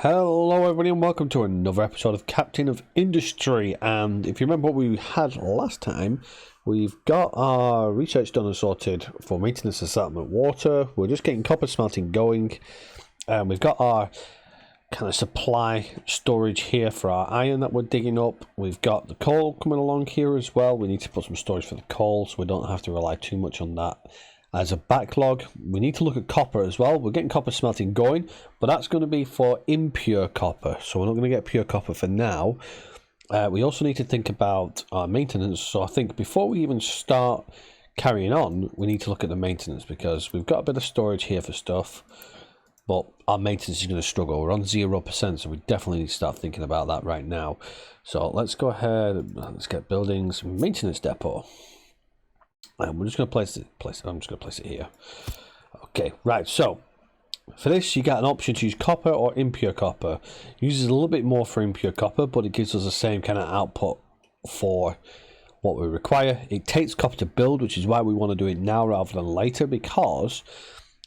Hello everybody and welcome to another episode of Captain of Industry. And if you remember what we had last time, we've got our research done and sorted for maintenance and settlement water. We're just getting copper smelting going. We've got our kind of supply storage here for our iron that we're digging up. We've got the coal coming along here as well. We need to put some storage for the coal so we don't have to rely too much on that as a backlog. We need to look at copper as well. We're getting copper smelting going, but that's going to be for impure copper, so we're not going to get pure copper for now. We also need to think about our maintenance, so I think before we even start carrying on, we need to look at the maintenance, because we've got a bit of storage here for stuff, but our maintenance is going to struggle. We're on 0%, so we definitely need to start thinking about that right now. So let's go ahead, let's get buildings, maintenance depot. We're just going to place it. I'm just going to place it here. Okay, right. So for this, you get an option to use copper or impure copper. It uses a little bit more for impure copper, but it gives us the same kind of output for what we require. It takes copper to build, which is why we want to do it now rather than later, because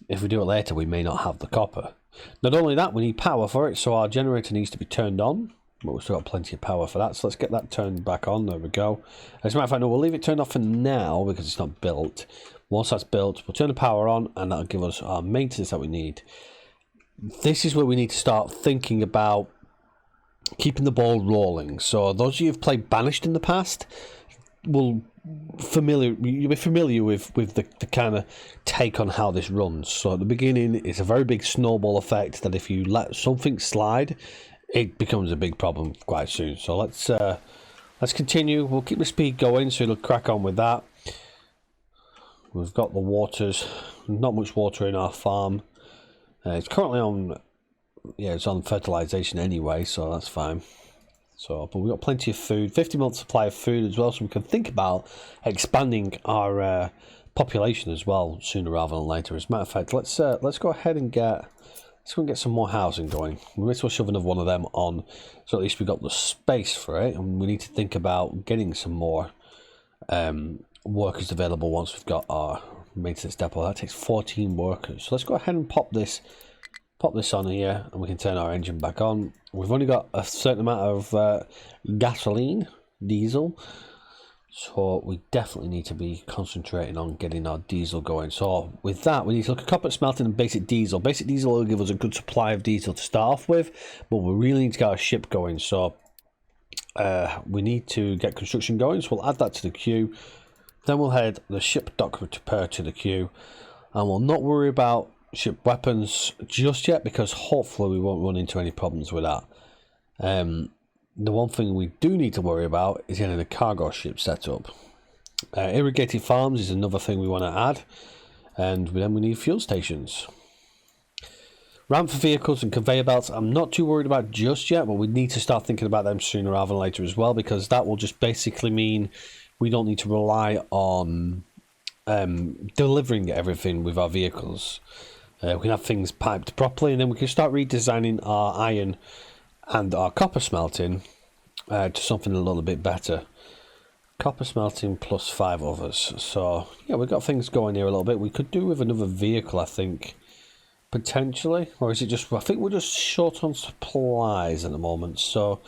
if we do it later, we may not have the copper. Not only that, we need power for it, so our generator needs to be turned on. But we've still got plenty of power for that, so let's get that turned back on. There we go. As a matter of fact, no, we'll leave it turned off for now because it's not built. Once that's built, we'll turn the power on, and that'll give us our maintenance that we need. This is where we need to start thinking about keeping the ball rolling. So those of you who've played Banished in the past you'll be familiar with the kind of take on how this runs. So at the beginning, it's a very big snowball effect that if you let something slide, it becomes a big problem quite soon. So let's continue. We'll keep the speed going, so it'll crack on with that. We've got the waters. Not much water in our farm. It's currently on, it's on fertilization anyway, so that's fine. So, but we've got plenty of food, 50 month supply of food as well, so we can think about expanding our population as well sooner rather than later. As a matter of fact, let's go ahead and get some more housing going. We may as well shove another one of them on, so at least we've got the space for it, and we need to think about getting some more workers available once we've got our maintenance depot. That takes 14 workers. So let's go ahead and pop this on here, and we can turn our engine back on. We've only got a certain amount of gasoline, diesel, so we definitely need to be concentrating on getting our diesel going. So with that, we need to look at copper smelting and basic diesel. Basic diesel will give us a good supply of diesel to start off with, but we really need to get our ship going. So we need to get construction going, so we'll add that to the queue. Then we'll head the ship dock repair to the queue, and we'll not worry about ship weapons just yet, because hopefully we won't run into any problems with that. The one thing we do need to worry about is getting a cargo ship set up. Irrigated farms is another thing we want to add, and then we need fuel stations. Ramp for vehicles and conveyor belts, I'm not too worried about just yet, but we need to start thinking about them sooner rather than later as well, because that will just basically mean we don't need to rely on delivering everything with our vehicles. We can have things piped properly, and then we can start redesigning our iron and our copper smelting to something a little bit better. Copper smelting plus 5 others. So yeah, we've got things going here a little bit. We could do with another vehicle, I think, potentially, or is it just, I think we're just short on supplies at the moment. So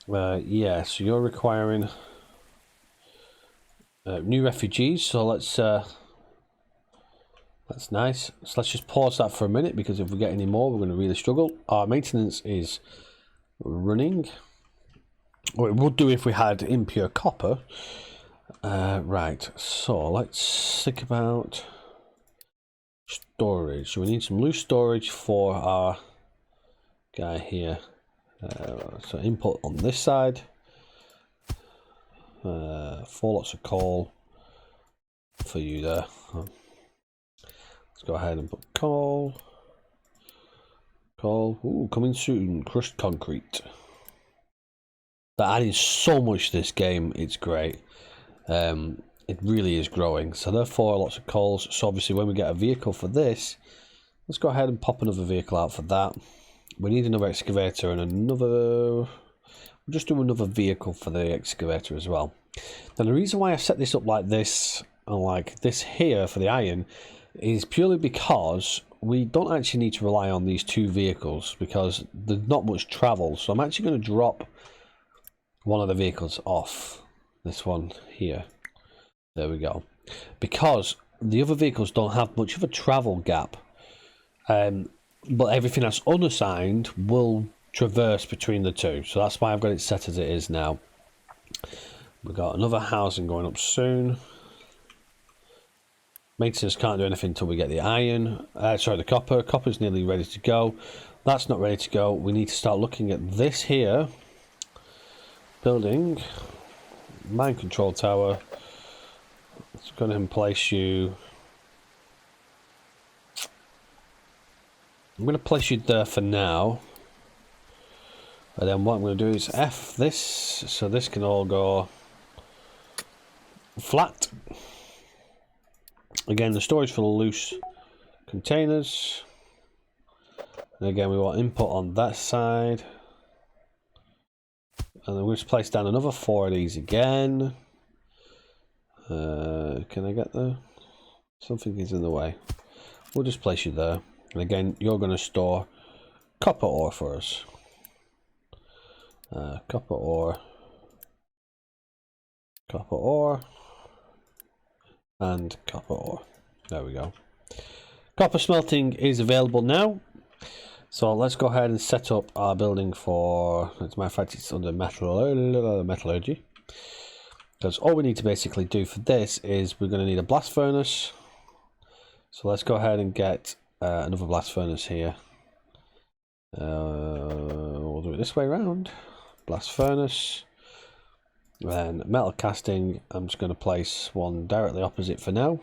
yeah, so you're requiring new refugees, so that's nice. So let's just pause that for a minute, because if we get any more, we're going to really struggle. Our maintenance is running, or it would do if we had impure copper. Right, so let's think about storage. So we need some loose storage for our guy here. So input on this side. 4 lots of coal for you there. Let's go ahead and put coal. Ooh, coming soon. Crushed concrete. They're adding so much to this game. It's great. It really is growing. So therefore, lots of coals. So obviously, when we get a vehicle for this, let's go ahead and pop another vehicle out for that. We need another excavator and another. We'll just do another vehicle for the excavator as well. Now the reason why I set this up like this, and like this here for the iron, is purely because we don't actually need to rely on these two vehicles because there's not much travel. So I'm actually going to drop one of the vehicles off. This one here. There we go. Because the other vehicles don't have much of a travel gap. But everything that's unassigned will traverse between the two. So that's why I've got it set as it is now. We've got another housing going up soon. Maintenance can't do anything until we get the iron. Sorry, the copper. Copper's nearly ready to go. That's not ready to go. We need to start looking at this here. Building. Mine control tower. Let's go ahead and place you. I'm going to place you there for now. And then what I'm going to do is F this. So this can all go flat. Again, the storage for the loose containers. And again, we want input on that side. And then we'll just place down another 4 of these again. Can I get there? Something is in the way. We'll just place you there. And again, you're going to store copper ore for us. Copper ore. Copper ore. And copper ore. There we go. Copper smelting is available now. So let's go ahead and set up our building for, as a matter of fact, it's under metallurgy. Because all we need to basically do for this is we're going to need a blast furnace. So let's go ahead and get another blast furnace here. We'll do it this way around. Blast furnace. Then metal casting, I'm just going to place one directly opposite for now.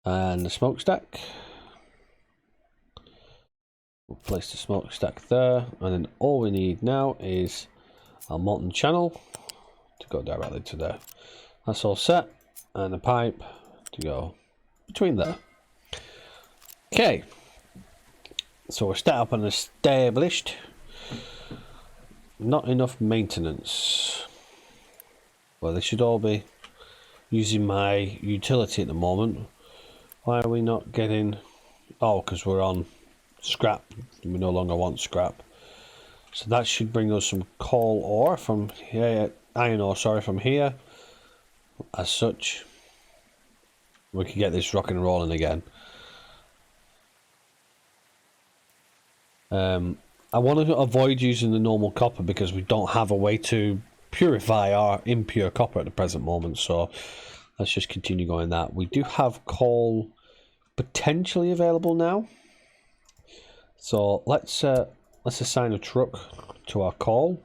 And the smokestack. We'll place the smokestack there. And then all we need now is our molten channel to go directly to there. That's all set. And a pipe to go between there. Okay. So we're set up and established. Not enough maintenance. Well, they should all be using my utility at the moment. Why are we not getting... Oh, because we're on scrap. We no longer want scrap. So that should bring us some coal ore from here. Iron ore, sorry, from here. As such, we can get this rocking and rolling again. I want to avoid using the normal copper because we don't have a way to purify our impure copper at the present moment. So let's just continue going that. We do have coal potentially available now. So let's assign a truck to our coal.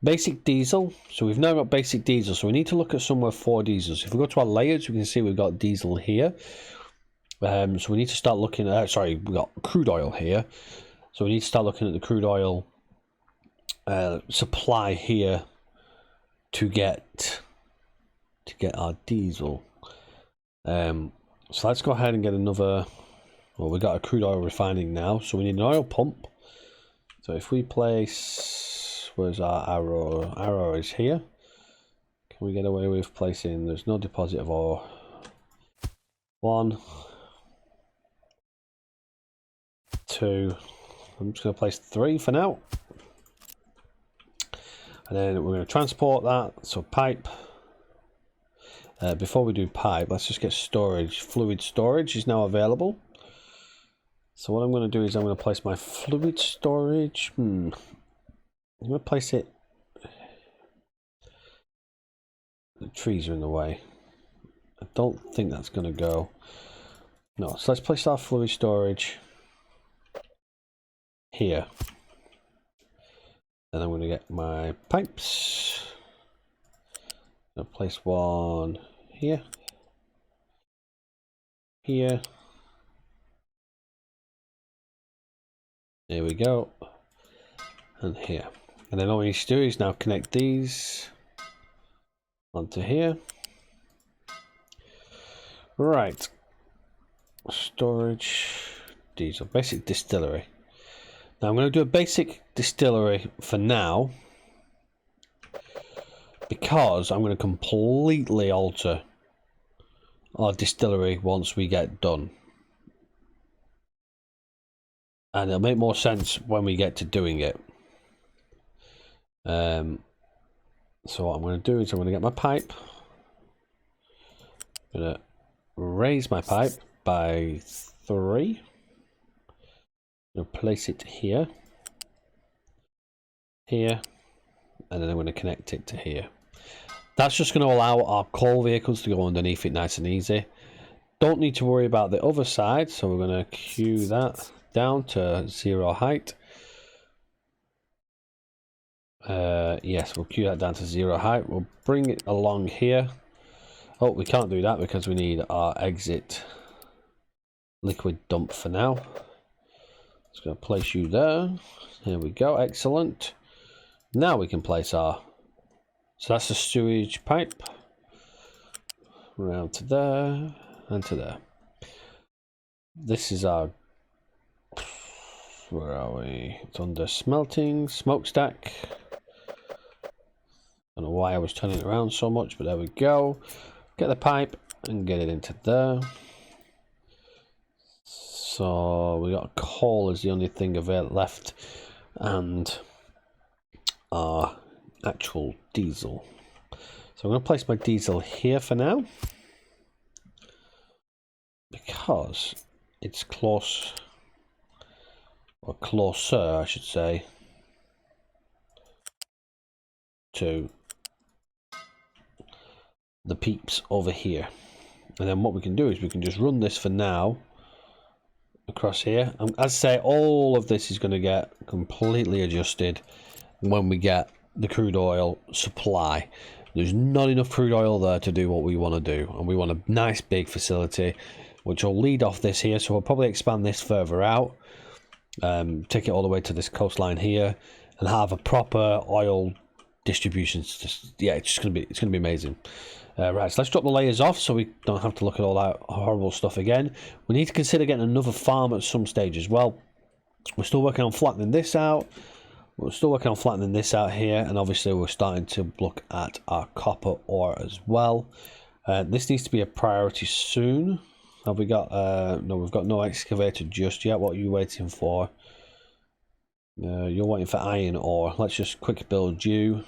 Basic diesel. So we've now got basic diesel. So we need to look at somewhere for diesels. If we go to our layers, we can see we've got diesel here. So we need to start looking at, sorry, we've got crude oil here. So we need to start looking at the crude oil supply here to get our diesel. So let's go ahead and get another. Well, we've got a crude oil refining now, so we need an oil pump. So if we place, where's our arrow? Arrow is here. Can we get away with placing? There's no deposit of ore. 1, 2. I'm just going to place 3 for now. And then we're going to transport that. So pipe. Before we do pipe, let's just get storage. Fluid storage is now available. So what I'm going to do is I'm going to place my fluid storage. I'm going to place it. The trees are in the way. I don't think that's going to go. No, so let's place our fluid storage here. And I'm going to get my pipes. I'll place one here. Here. There we go. And here. And then all we need to do is now connect these onto here. Right. Storage. Diesel. Basic distillery. Now I'm going to do a basic distillery for now. Because I'm going to completely alter our distillery once we get done. And it'll make more sense when we get to doing it. So what I'm going to do is I'm going to get my pipe. I'm going to raise my pipe by 3. I'm going to place it here, here, and then I'm going to connect it to here. That's just going to allow our coal vehicles to go underneath it nice and easy. Don't need to worry about the other side, so we're going to cue that down to 0 height. Yes, we'll cue that down to 0 height. We'll bring it along here. Oh, we can't do that because we need our exit liquid dump for now. Just going to place you there. Here we go, excellent. Now we can place our... So that's the sewage pipe. Around to there and to there. This is our... Where are we? It's under smelting, smokestack. I don't know why I was turning it around so much, but there we go. Get the pipe and get it into there. So we got coal as the only thing of it left, and our actual diesel. So I'm going to place my diesel here for now because it's close, or closer I should say, to the peeps over here. And then what we can do is we can just run this for now across here. As I say, all of this is going to get completely adjusted when we get the crude oil supply. There's not enough crude oil there to do what we want to do, and we want a nice big facility which will lead off this here. So we'll probably expand this further out, take it all the way to this coastline here, and have a proper oil distribution. Yeah, it's gonna be amazing. Right, so let's drop the layers off so we don't have to look at all that horrible stuff again. We need to consider getting another farm at some stage as well. We're still working on flattening this out. We're still working on flattening this out here, and obviously we're starting to look at our copper ore as well. This needs to be a priority soon. Have we got no, we've got no excavator just yet. What are you waiting for? You're waiting for iron ore. Let's just quick build you.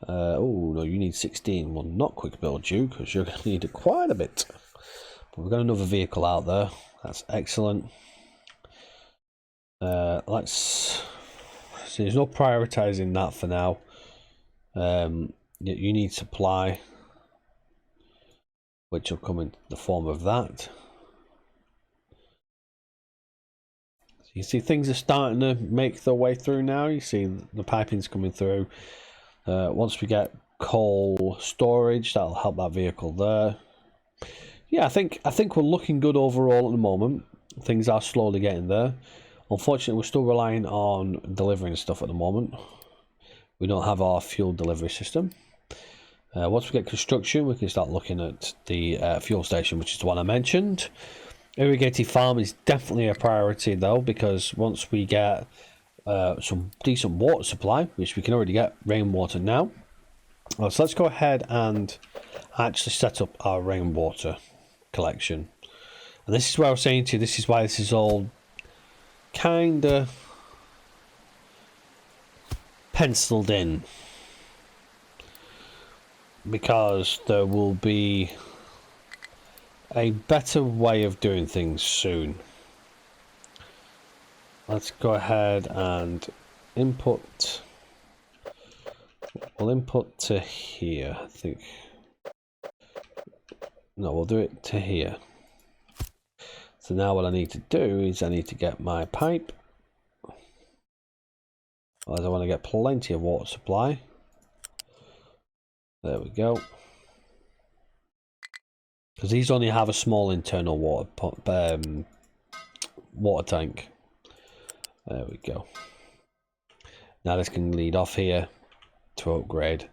Oh no, you need 16. Well, not quick build you because you're going to need it quite a bit. But we've got another vehicle out there. That's excellent. Let's see. There's no prioritizing that for now. You need supply, which will come in the form of that. So you see things are starting to make their way through now. You see the piping's coming through. Once we get coal storage, that'll help that vehicle there. Yeah, I think we're looking good overall at the moment. Things are slowly getting there. Unfortunately, we're still relying on delivering stuff at the moment. We don't have our fuel delivery system. Once we get construction, we can start looking at the fuel station, which is the one I mentioned. Irrigated farm is definitely a priority though, because once we get some decent water supply, which we can already get rainwater now. So let's go ahead and actually set up our rainwater collection. And this is where I was saying to you, this is why this is all kinda penciled in, because there will be a better way of doing things soon. Let's go ahead and input. We'll input to here, I think. No, we'll do it to here. So now what I need to do is I need to get my pipe. As I want to get plenty of water supply. There we go. Because these only have a small internal water tank. There we go. Now this can lead off here to upgrade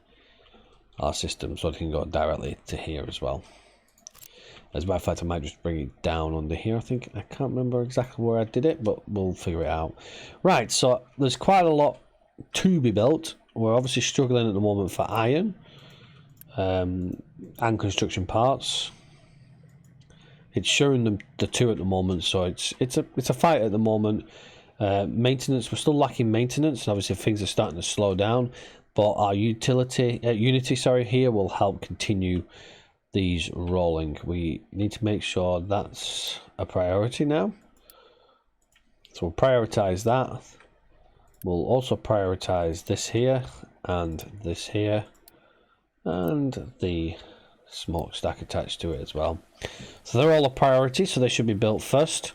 our system, so it can go directly to here as well. As a matter of fact, I might just bring it down under here. I can't remember exactly where I did it, but we'll figure it out. Right, so there's quite a lot to be built. We're obviously struggling at the moment for iron and construction parts. it's showing them the two at the moment, so it's a fight at the moment. Maintenance, we're still lacking maintenance, and obviously things are starting to slow down. But our Unity here will help continue these rolling. We need to make sure that's a priority now. So we'll prioritize that. We'll also prioritize this here and this here and the smokestack attached to it as well. So they're all a priority, so they should be built first.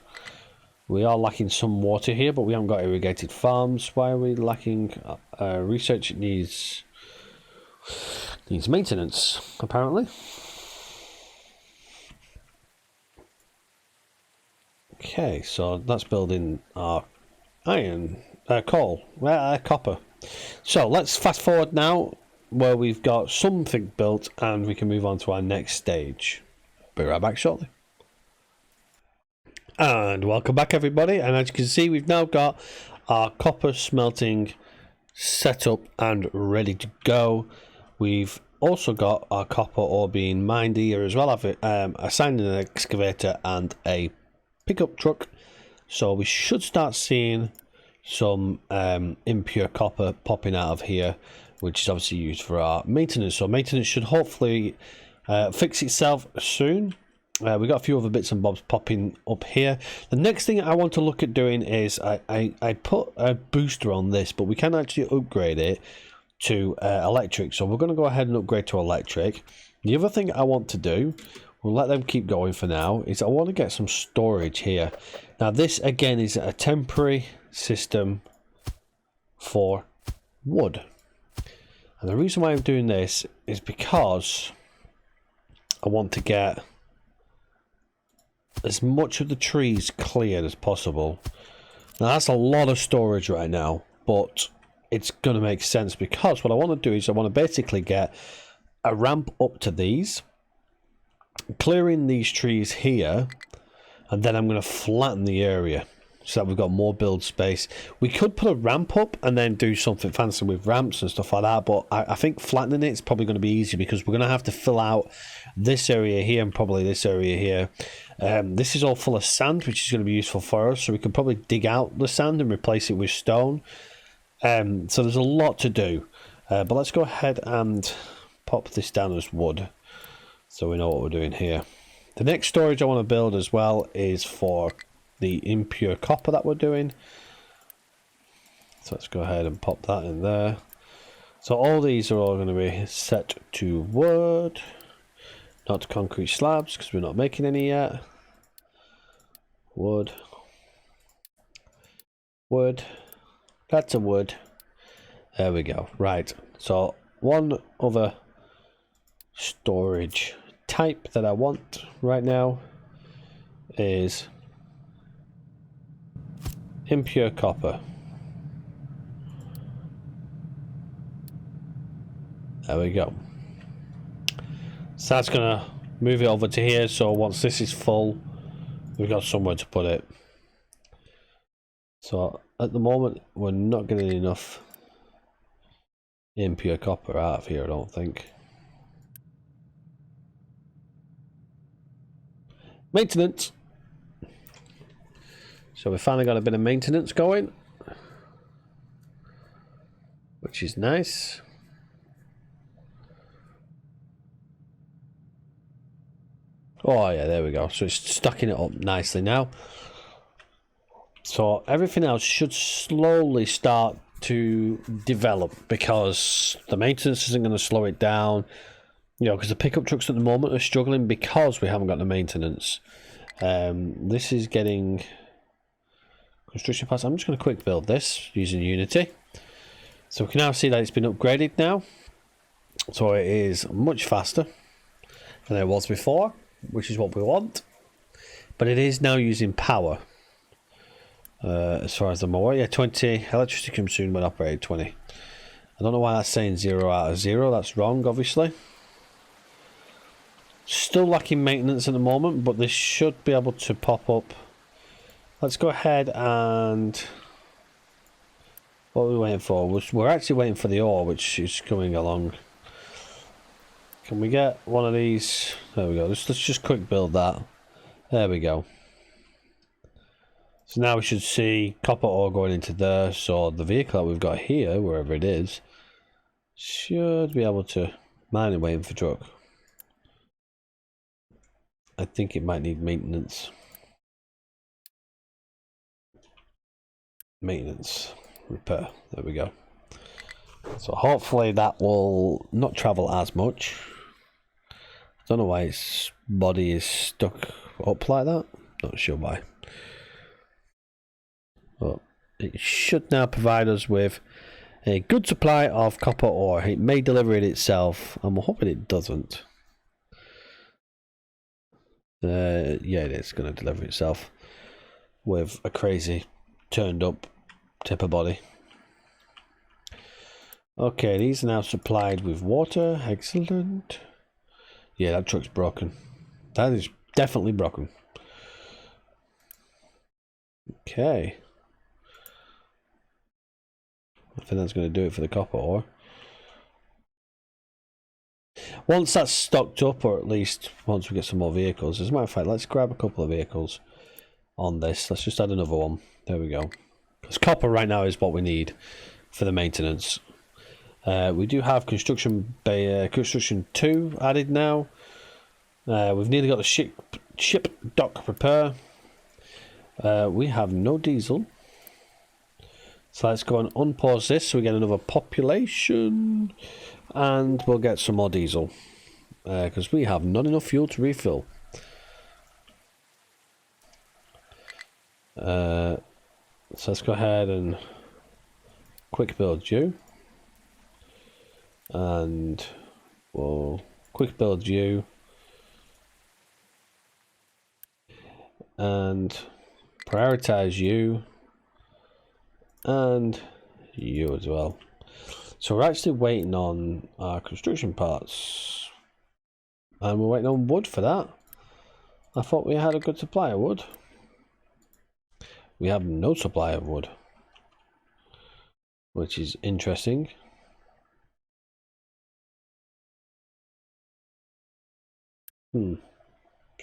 We are lacking some water here, but we haven't got irrigated farms. Why are we lacking research? It needs maintenance, apparently. Okay, so that's building our copper. So let's fast forward now, where we've got something built and we can move on to our next stage. Be right back shortly. And welcome back, everybody, and as you can see, we've now got our copper smelting set up and ready to go. We've also got our copper ore being mined here as well. I've assigned an excavator and a pickup truck, so we should start seeing some impure copper popping out of here, which is obviously used for our maintenance. So maintenance should hopefully fix itself soon. We've got a few other bits and bobs popping up here. The next thing I want to look at doing is I put a booster on this, but we can actually upgrade it to electric. So we're going to go ahead and upgrade to electric. The other thing I want to do, we'll let them keep going for now, is I want to get some storage here. Now this again is a temporary system for wood. And the reason why I'm doing this is because I want to get as much of the trees cleared as possible. Now that's a lot of storage right now, but it's going to make sense, because what I want to do is I want to basically get a ramp up to these, clearing these trees here, and then I'm going to flatten the area so that we've got more build space. We could put a ramp up and then do something fancy with ramps and stuff like that, but I think flattening it is probably going to be easier, because we're going to have to fill out this area here and probably this area here. This is all full of sand, which is going to be useful for us, so we can probably dig out the sand and replace it with stone. So there's a lot to do, but let's go ahead and pop this down as wood so we know what we're doing here. The next storage I want to build as well is for the impure copper that we're doing. So let's go ahead and pop that in there. So all these are all going to be set to wood, not concrete slabs, because we're not making any yet. Wood. Wood. That's a wood. There we go. Right. So one other storage type that I want right now is impure copper. There we go. So that's gonna move it over to here, so once this is full, we've got somewhere to put it. So at the moment we're not getting enough impure copper out of here, I don't think. Maintenance. So we finally got a bit of maintenance going, which is nice. Oh yeah, there we go. So it's stacking it up nicely now. So everything else should slowly start to develop, because the maintenance isn't going to slow it down. You know, because the pickup trucks at the moment are struggling because we haven't got the maintenance. This is getting construction parts. I'm just going to quick build this using Unity. So we can now see that it's been upgraded now. So it is much faster than it was before, which is what we want. But it is now using power. As far as I'm aware, yeah, 20 electricity consumed when operated 20. I don't know why that's saying 0 out of 0. That's wrong, obviously. Still lacking maintenance at the moment, but this should be able to pop up. Let's go ahead and... What are we waiting for? We're actually waiting for the ore, which is coming along. Can we get one of these? There we go. Let's just quick build that. There we go. So now we should see copper ore going into there. So the vehicle that we've got here, wherever it is, should be able to mine it waiting for truck. I think it might need maintenance. Maintenance. Repair. There we go. So hopefully that will not travel as much. Don't know why its body is stuck up like that. Not sure why. But it should now provide us with a good supply of copper ore. It may deliver it itself. I'm hoping it doesn't. Yeah, it is going to deliver itself with a crazy turned up tipper body. Okay, these are now supplied with water. Excellent. Yeah, that truck's broken. That is definitely broken. Okay. I think that's going to do it for the copper ore. Once that's stocked up, or at least once we get some more vehicles, as a matter of fact, let's grab a couple of vehicles on this. Let's just add another one. There we go. Because copper right now is what we need for the maintenance. We do have construction 2 added now. We've nearly got the ship dock repair. We have no diesel. So let's go and unpause this so we get another population. And we'll get some more diesel. Because we have not enough fuel to refill. So let's go ahead and quick build you. And we'll quick build you. And prioritize you. And you as well. So we're actually waiting on our construction parts. And we're waiting on wood for that. I thought we had a good supply of wood. We have no supply of wood. Which is interesting. So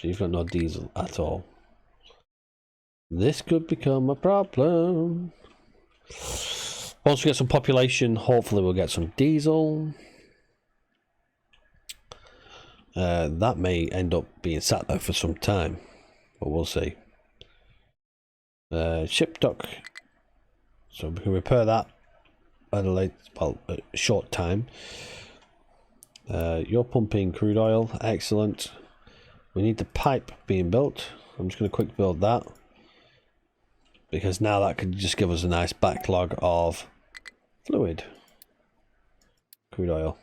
you've got no diesel at all. This could become a problem. Once we get some population, hopefully we'll get some diesel. That may end up being sat there for some time, but we'll see. Ship dock. So we can repair that at a short time. You're pumping crude oil. Excellent. We need the pipe being built. I'm just going to quick build that. Because now that could just give us a nice backlog of fluid. Crude oil.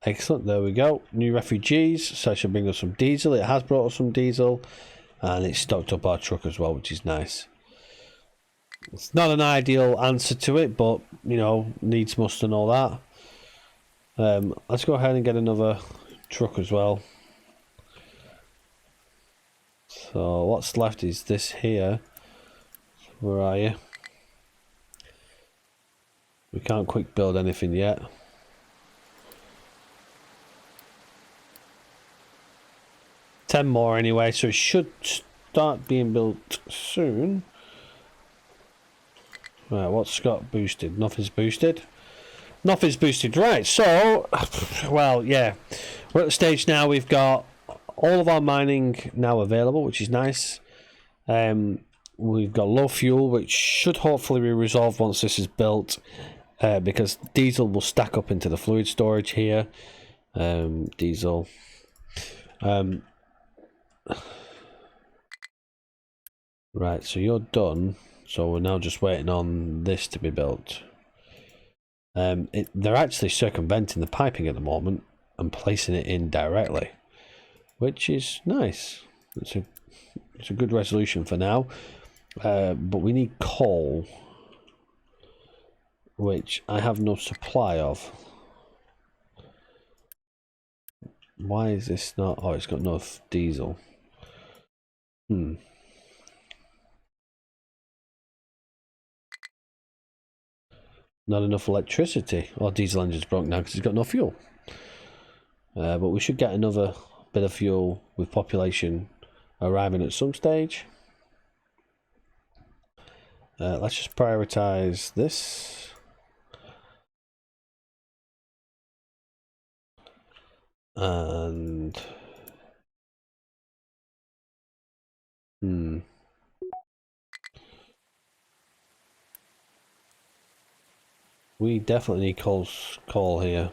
Excellent, there we go. New refugees, so that should bring us some diesel. It has brought us some diesel. And it's stocked up our truck as well, which is nice. It's not an ideal answer to it, but, you know, needs must and all that. Let's go ahead and get another truck as well. So what's left is this here. Where are you? We can't quick build anything yet. Ten more anyway, so it should start being built soon. Right, what's got boosted? Nothing's boosted. Nothing's boosted. Right, so, well, yeah. We're at the stage now, we've got all of our mining now available, which is nice. We've got low fuel, which should hopefully be resolved once this is built, because diesel will stack up into the fluid storage here. Diesel. Right, so you're done. So we're now just waiting on this to be built. They're actually circumventing the piping at the moment and placing it in directly, which is nice. It's a good resolution for now. But we need coal, which I have no supply of. Why is this not? Oh, it's got enough diesel. Not enough electricity. Or diesel engine's broken down because it's got no fuel. But we should get another bit of fuel with population arriving at some stage. Let's just prioritize this. And we definitely need coal here.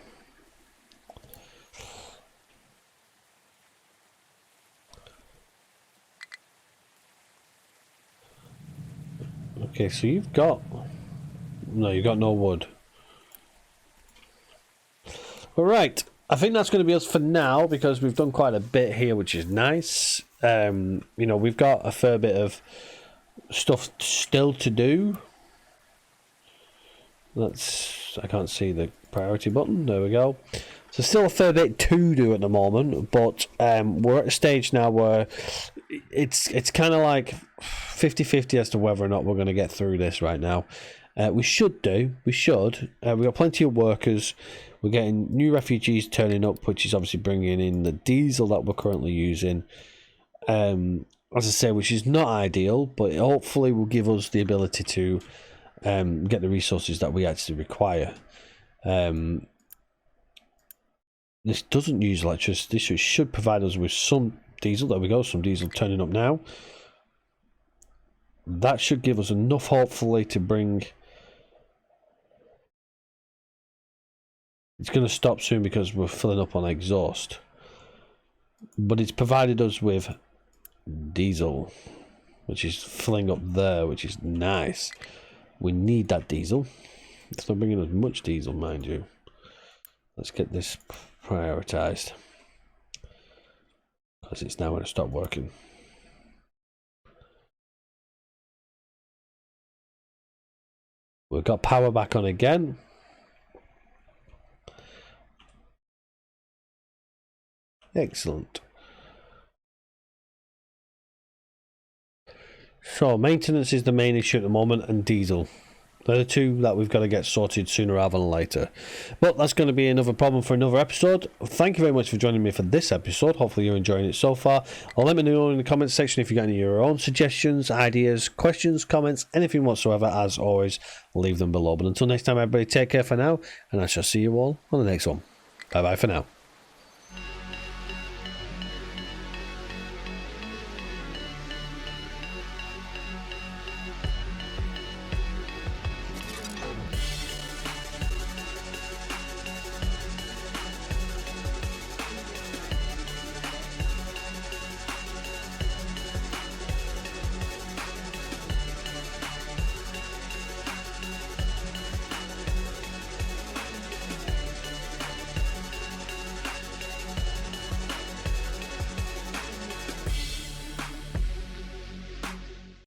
Okay, so you've got no wood. All right, I think that's going to be us for now because we've done quite a bit here, which is nice. You know, we've got a fair bit of stuff still to do. I can't see the priority button. There we go. So still a fair bit to do at the moment, but we're at a stage now where it's kind of like 50-50 as to whether or not we're going to get through this right now. We should. We've got plenty of workers. We're getting new refugees turning up, which is obviously bringing in the diesel that we're currently using. As I say, which is not ideal, but it hopefully will give us the ability to get the resources that we actually require. This doesn't use electricity, so it should provide us with some diesel. There we go, some diesel turning up now. That should give us enough, hopefully, to bring... It's going to stop soon because we're filling up on exhaust. But it's provided us with diesel, which is filling up there, which is nice. We need that diesel. It's not bringing us much diesel, mind you. Let's get this prioritized because it's now going to stop working. We've got power back on again. Excellent. So maintenance is the main issue at the moment, and diesel. They're the two that we've got to get sorted sooner rather than later. But that's going to be another problem for another episode. Thank you very much for joining me for this episode. Hopefully you're enjoying it so far. Let me know in the comments section if you've got any of your own suggestions, ideas, questions, comments, anything whatsoever. As always, leave them below. But until next time, everybody, take care for now, and I shall see you all on the next one. Bye bye for now.